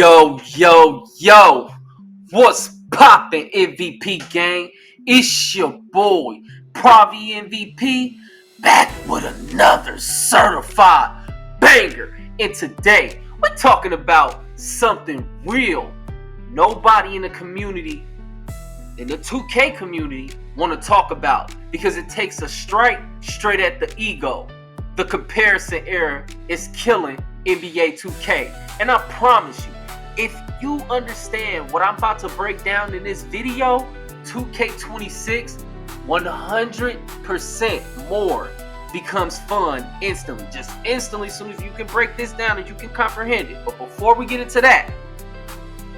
Yo, what's poppin', MVP gang? It's your boy, PraviMVP, back with another certified banger. And today, we're talking about something real. Nobody in the community, in the 2K community, want to talk about because it takes a strike straight at the ego. The comparison era is killing NBA 2K. And I promise you, if you understand what I'm about to break down in this video, 2K26, 100% more becomes fun instantly. Just instantly, as soon as you can break this down and you can comprehend it. But before we get into that,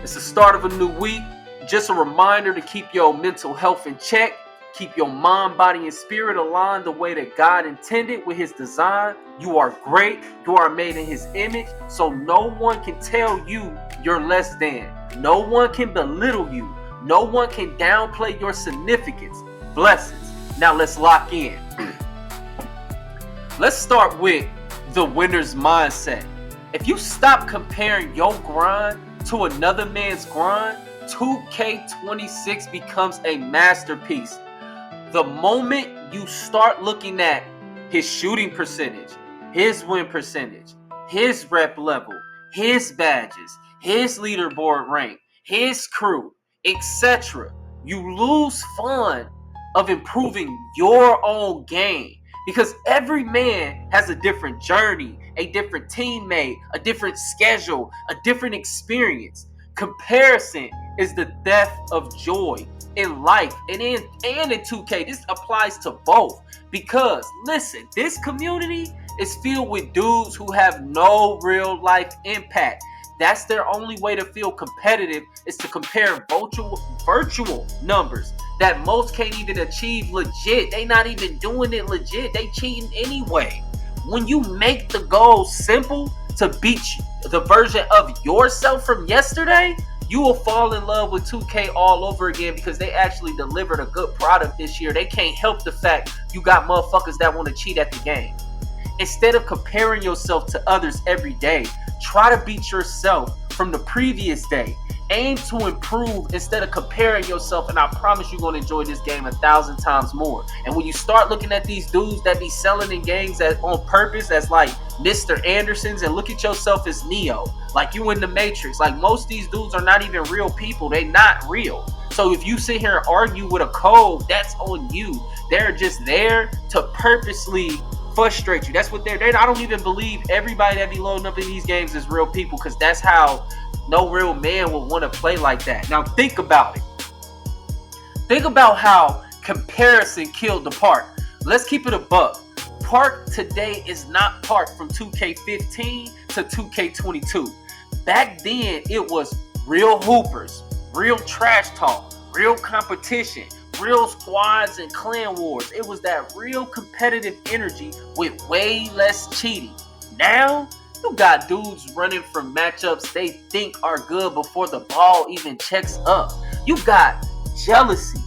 it's the start of a new week. Just a reminder to keep your mental health in check. Keep your mind, body, and spirit aligned the way that God intended with His design. You are great. You are made in His image. So no one can tell you you're less than. No one can belittle you. No one can downplay your significance. Blessings. Now let's lock in. Let's start with the winner's mindset. If you stop comparing your grind to another man's grind, 2K26 becomes a masterpiece. The moment you start looking at his shooting percentage, his win percentage, his rep level, his badges, his leaderboard rank, his crew, etc., you lose fun of improving your own game. Because every man has a different journey, a different teammate, a different schedule, a different experience. Comparison is the death of joy in life and in 2K. This applies to both, because listen, this community is filled with dudes who have no real life impact. That's their only way to feel competitive, is to compare virtual numbers that most can't even achieve legit. They not even doing it legit. They cheating anyway. When you make the goal simple to beat the version of yourself from yesterday, you will fall in love with 2K all over again, because they actually delivered a good product this year. They can't help the fact you got motherfuckers that want to cheat at the game. Instead of comparing yourself to others every day, try to beat yourself from the previous day. Aim to improve instead of comparing yourself, and I promise you're going to enjoy this game 1,000 times more. And when you start looking at these dudes that be selling in games on purpose as like Mr. Andersons, and look at yourself as Neo, like you in the Matrix. Like, most of these dudes are not even real people. They not real. So if you sit here and argue with a code, that's on you. They're just there to purposely frustrate you. That's what they're there. I don't even believe everybody that be loading up in these games is real people, because that's how no real man would want to play like that. Now think about it. Think about how comparison killed the park. Let's keep it a buck. Park today is not Park from 2K15 to 2K22. Back then, it was real hoopers, real trash talk, real competition, real squads and clan wars. It was that real competitive energy with way less cheating. Now, you got dudes running from matchups they think are good before the ball even checks up. You got jealousy,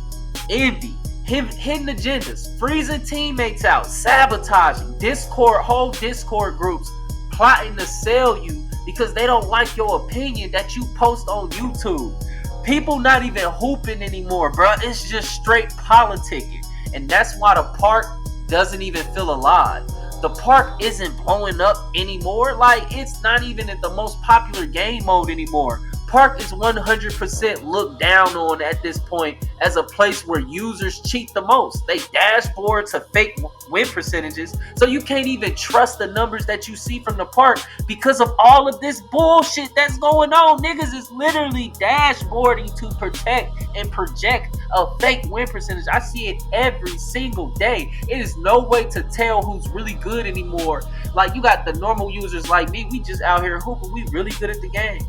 envy, hidden agendas, freezing teammates out, sabotaging, whole Discord groups plotting to sell you because they don't like your opinion that you post on YouTube. People not even hooping anymore, bro. It's just straight politicking. And that's why the park doesn't even feel alive. The park isn't blowing up anymore. Like, it's not even in the most popular game mode anymore. Park is 100% looked down on at this point as a place where users cheat the most. They dashboard to fake win percentages, so you can't even trust the numbers that you see from the park because of all of this bullshit that's going on. Niggas is literally dashboarding to protect and project a fake win percentage. I see it every single day. It is no way to tell who's really good anymore. Like, you got the normal users like me. We just out here hooping. We really good at the game.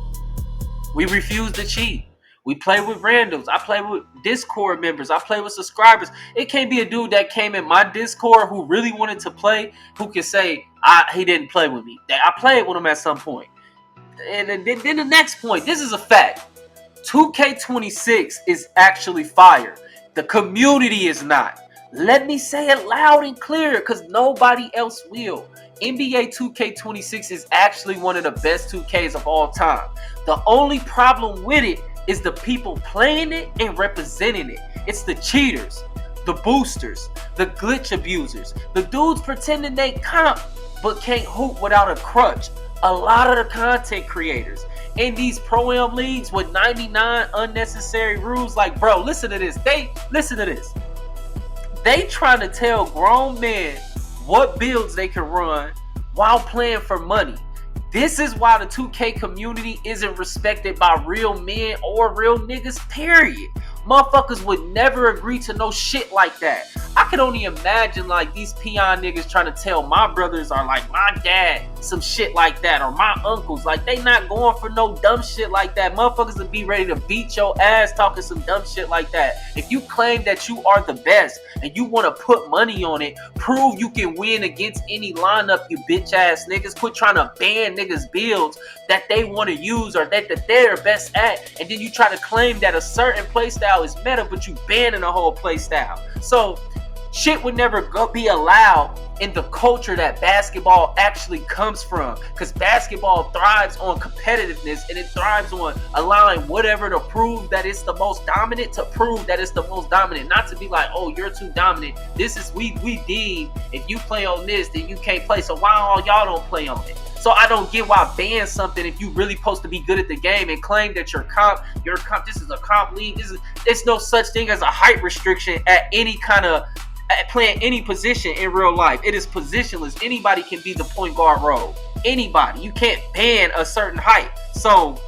We refuse to cheat. We play with randoms. I play with Discord members. I play with subscribers. It can't be a dude that came in my Discord who really wanted to play who can say he didn't play with me. I played with him at some point. And then the next point, this is a fact. 2K26 is actually fire. The community is not. Let me say it loud and clear, because nobody else will. NBA 2K26 is actually one of the best 2Ks of all time. The only problem with it is the people playing it and representing it. It's the cheaters, the boosters, the glitch abusers, the dudes pretending they comp but can't hoop without a crutch. A lot of the content creators in these pro-am leagues with 99 unnecessary rules, like, bro, listen to this. They trying to tell grown men what builds they can run while playing for money. This is why the 2K community isn't respected by real men or real niggas, period. Motherfuckers would never agree to no shit like that. I can only imagine like these peon niggas trying to tell my brothers or like my dad some shit like that, or my uncles. Like, they not going for no dumb shit like that. Motherfuckers would be ready to beat your ass talking some dumb shit like that. If you claim that you are the best and you want to put money on it, prove you can win against any lineup, you bitch ass niggas. Quit trying to ban niggas builds that they want to use or that they're best at, and then you try to claim that a certain playstyle is meta, but you banning a whole playstyle. So shit would never be allowed in the culture that basketball actually comes from, because basketball thrives on competitiveness, and it thrives on allowing whatever to prove that it's the most dominant to prove that it's the most dominant, not to be like, oh, you're too dominant. This is we deem if you play on this, then you can't play. So why all y'all don't play on it? So I don't get why ban something if you really supposed to be good at the game and claim that you're comp. This is a comp league. It's no such thing as a height restriction at any kind of playing any position in real life. It is positionless. Anybody can be the point guard role. Anybody. You can't ban a certain height. So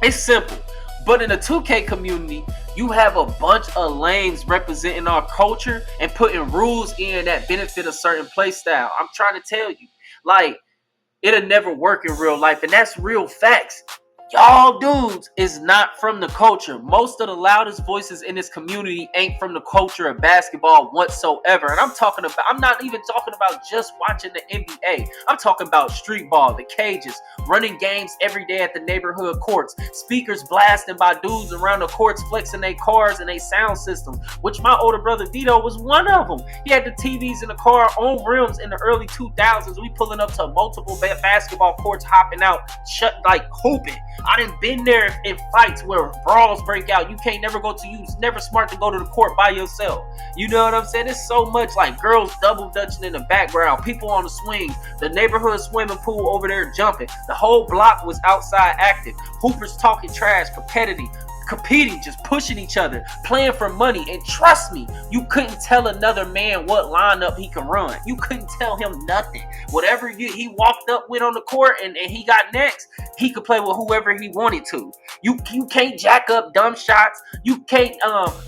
it's simple. But in the 2K community, you have a bunch of lames representing our culture and putting rules in that benefit a certain play style. I'm trying to tell you, like, it'll never work in real life, and that's real facts. Y'all dudes is not from the culture. Most of the loudest voices in this community ain't from the culture of basketball whatsoever. And I'm not even talking about just watching the NBA. I'm talking about street ball, the cages, running games every day at the neighborhood courts, speakers blasting by dudes around the courts, flexing their cars and their sound systems, which my older brother Vito was one of them. He had the TVs in the car on rims in the early 2000s. We pulling up to multiple basketball courts, hopping out, like hooping. I done been there in fights where brawls break out. You it's never smart to go to the court by yourself. You know what I'm saying? It's so much like girls double dutching in the background, people on the swings, the neighborhood swimming pool over there jumping. The whole block was outside active. Hoopers talking trash, competing, just pushing each other, playing for money. And trust me, you couldn't tell another man what lineup he could run. You couldn't tell him nothing. Whatever he walked up with on the court and he got next, he could play with whoever he wanted to. You can't jack up dumb shots. You can't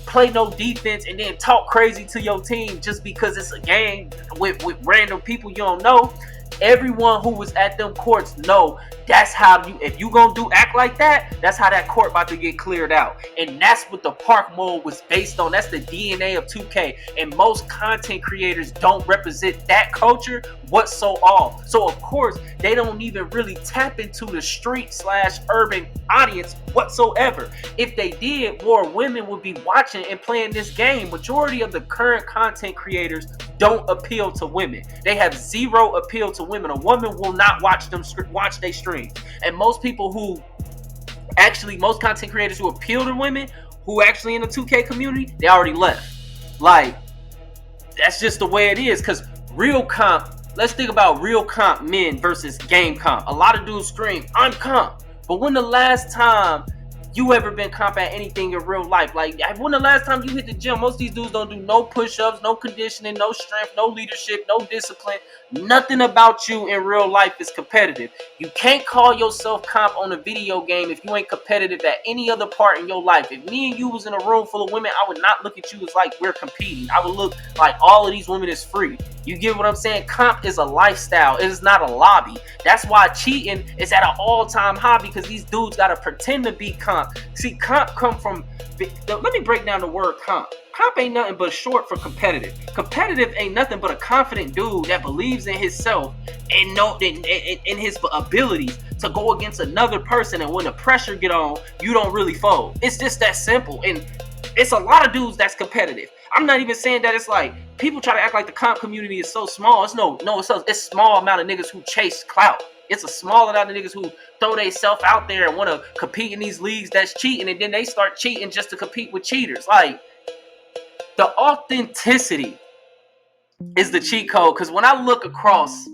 play no defense and then talk crazy to your team just because it's a game with random people you don't know. Everyone who was at them courts know that's how if you gonna act like that, that's how that court about to get cleared out. And that's what the park mode was based on. That's the DNA of 2K. And most content creators don't represent that culture whatsoever. So of course, they don't even really tap into the street/urban audience whatsoever. If they did, more women would be watching and playing this game. Majority of the current content creators don't appeal to women. They have zero appeal to women. A woman will not watch their stream. And most content creators who appeal to women, who actually in the 2K community, they already left. Like, that's just the way it is. Because real comp, let's think about real comp men versus game comp. A lot of dudes scream, I'm comp. But when the last time you ever been comp at anything in real life? Like, when the last time you hit the gym? Most of these dudes don't do no push-ups, no conditioning, no strength, no leadership, no discipline. Nothing about you in real life is competitive. You can't call yourself comp on a video game if you ain't competitive at any other part in your life. If me and you was in a room full of women, I would not look at you as like we're competing. I would look like all of these women is free. You get what I'm saying? Comp is a lifestyle. It is not a lobby. That's why cheating is at an all-time high, because these dudes got to pretend to be comp. See, comp come from... Let me break down the word comp. Comp ain't nothing but short for competitive. Competitive ain't nothing but a confident dude that believes in himself and in his abilities to go against another person, and when the pressure get on, you don't really fold. It's just that simple. And It's a lot of dudes that's competitive. I'm not even saying that it's like people try to act like the comp community is so small. It's it's small amount of niggas who chase clout. It's a small amount of niggas who throw themselves out there and want to compete in these leagues that's cheating, and then they start cheating just to compete with cheaters. Like, the authenticity is the cheat code. Because when I look across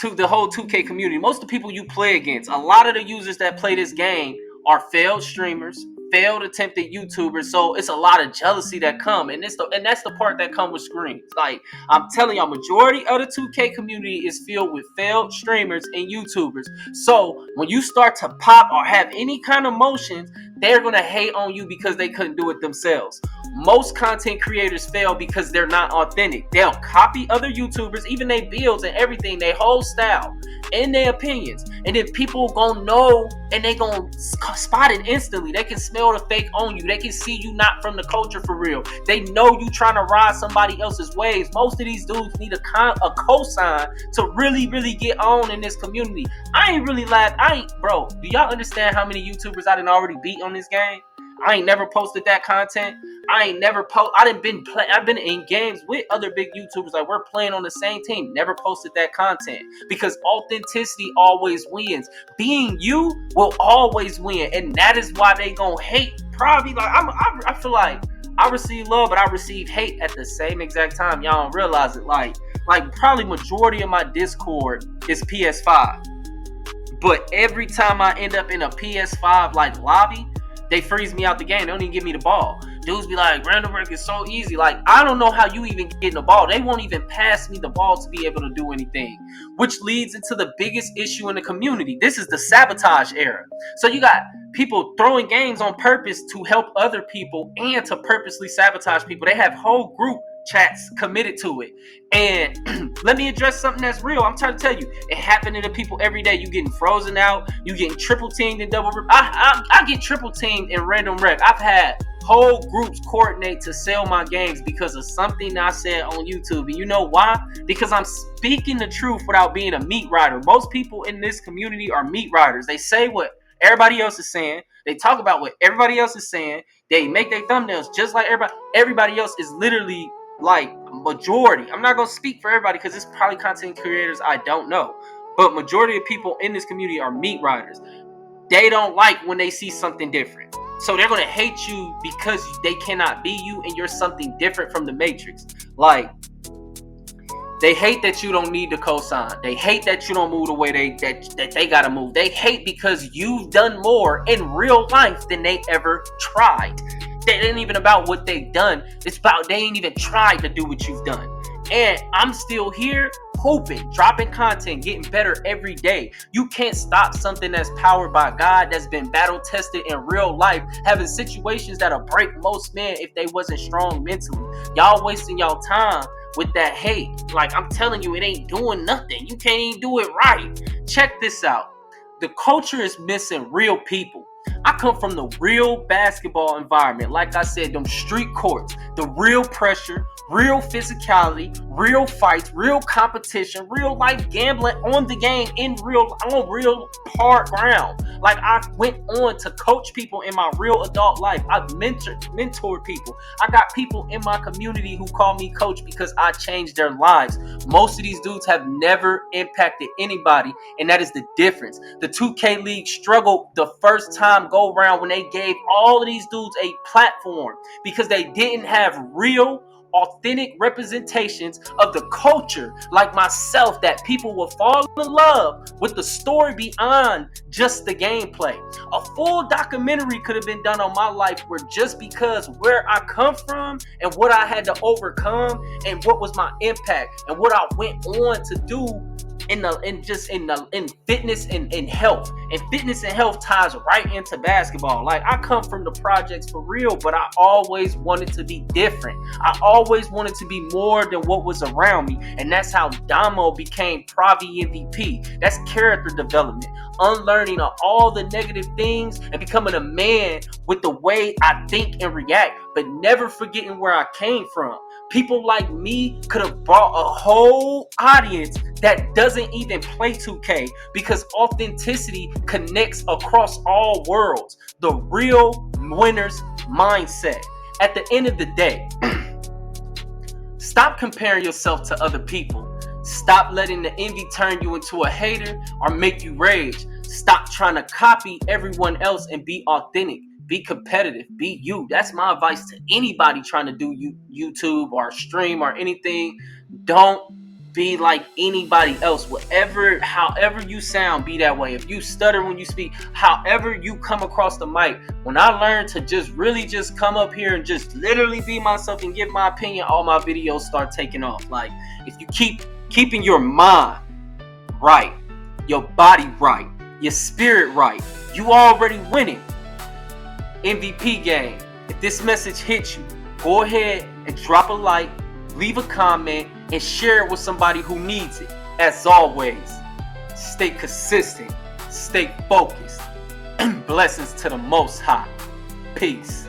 to the whole 2K community, most of the people you play against, a lot of the users that play this game are failed streamers, failed attempted YouTubers. So it's a lot of jealousy that come, and that's the part that come with screens. Like, I'm telling y'all, majority of the 2K community is filled with failed streamers and YouTubers. So when you start to pop or have any kind of motions, they're gonna hate on you because they couldn't do it themselves. Most content creators fail because they're not authentic. They'll copy other YouTubers, even their builds and everything, their whole style and their opinions, and then people gonna know and they gonna spot it instantly. They can smell the fake on you. They can see you not from the culture for real. They know you trying to ride somebody else's waves. Most of these dudes need a cosign to really get on in this community. Bro, do y'all understand how many YouTubers I done already beat on this game? I ain't never posted that content. I've been in games with other big YouTubers. Like, we're playing on the same team. Never posted that content because authenticity always wins. Being you will always win, and that is why they gonna hate. Probably like I feel like I receive love, but I receive hate at the same exact time. Y'all don't realize it. Like probably majority of my Discord is PS5, but every time I end up in a PS5 like lobby, they freeze me out the game. They don't even give me the ball. Dudes be like, random work is so easy. Like, I don't know how you even get in the ball. They won't even pass me the ball to be able to do anything, which leads into the biggest issue in the community. This is the sabotage era. So you got people throwing games on purpose to help other people and to purposely sabotage people. They have whole group chats committed to it. And let me address something that's real. I'm trying to tell you, it happening to people every day. You getting frozen out, you getting triple teamed and double. I get triple teamed in random wreck. I've had whole groups coordinate to sell my games because of something I said on YouTube. And you know why? Because I'm speaking the truth without being a meat rider. Most people in this community are meat riders. They say what everybody else is saying. They talk about what everybody else is saying. They make their thumbnails just like everybody. Everybody else is literally like majority. I'm not going to speak for everybody because it's probably content creators I don't know. But majority of people in this community are meat riders. They don't like when they see something different. So they're going to hate you because they cannot be you and you're something different from the Matrix. Like, they hate that you don't need the cosign. They hate that you don't move the way that they got to move. They hate because you've done more in real life than they ever tried. It ain't even about what they've done. It's about they ain't even tried to do what you've done. And I'm still here hoping, dropping content, getting better every day. You can't stop something that's powered by God, that's been battle tested in real life, having situations that'll break most men if they wasn't strong mentally. Y'all wasting y'all time with that hate. Like, I'm telling you, it ain't doing nothing. You can't even do it right. Check this out. The culture is missing real people. I come from the real basketball environment. Like I said, them street courts, the real pressure, real physicality, real fights, real competition, real life gambling on the game on real hard ground. Like, I went on to coach people in my real adult life. I've mentored people. I got people in my community who call me coach because I changed their lives. Most of these dudes have never impacted anybody, and that is the difference. The 2K League struggled the first time go around when they gave all of these dudes a platform because they didn't have real, authentic representations of the culture like myself, that people will fall in love with the story beyond just the gameplay. A full documentary could have been done on my life where just because where I come from and what I had to overcome and what was my impact and what I went on to do in fitness and in health. And fitness and health ties right into basketball. Like, I come from the projects for real, but I always wanted to be different. I always wanted to be more than what was around me. And that's how Damo became PraviMVP. That's character development. Unlearning of all the negative things and becoming a man with the way I think and react, but never forgetting where I came from. People like me could have brought a whole audience that doesn't even play 2K because authenticity connects across all worlds. The real winner's mindset. At the end of the day, stop comparing yourself to other people. Stop letting the envy turn you into a hater or make you rage. Stop trying to copy everyone else and be authentic. Be competitive. Be you. That's my advice to anybody trying to do YouTube or stream or anything. Don't be like anybody else. However you sound, be that way. If you stutter when you speak, however you come across the mic. When I learned to just come up here and just literally be myself and give my opinion, all my videos start taking off. Like, if you keeping your mind right, your body right, your spirit right, you already winning. MVP game. If this message hits you, go ahead and drop a like, leave a comment, and share it with somebody who needs it. As always, stay consistent, stay focused. Blessings to the Most High. Peace.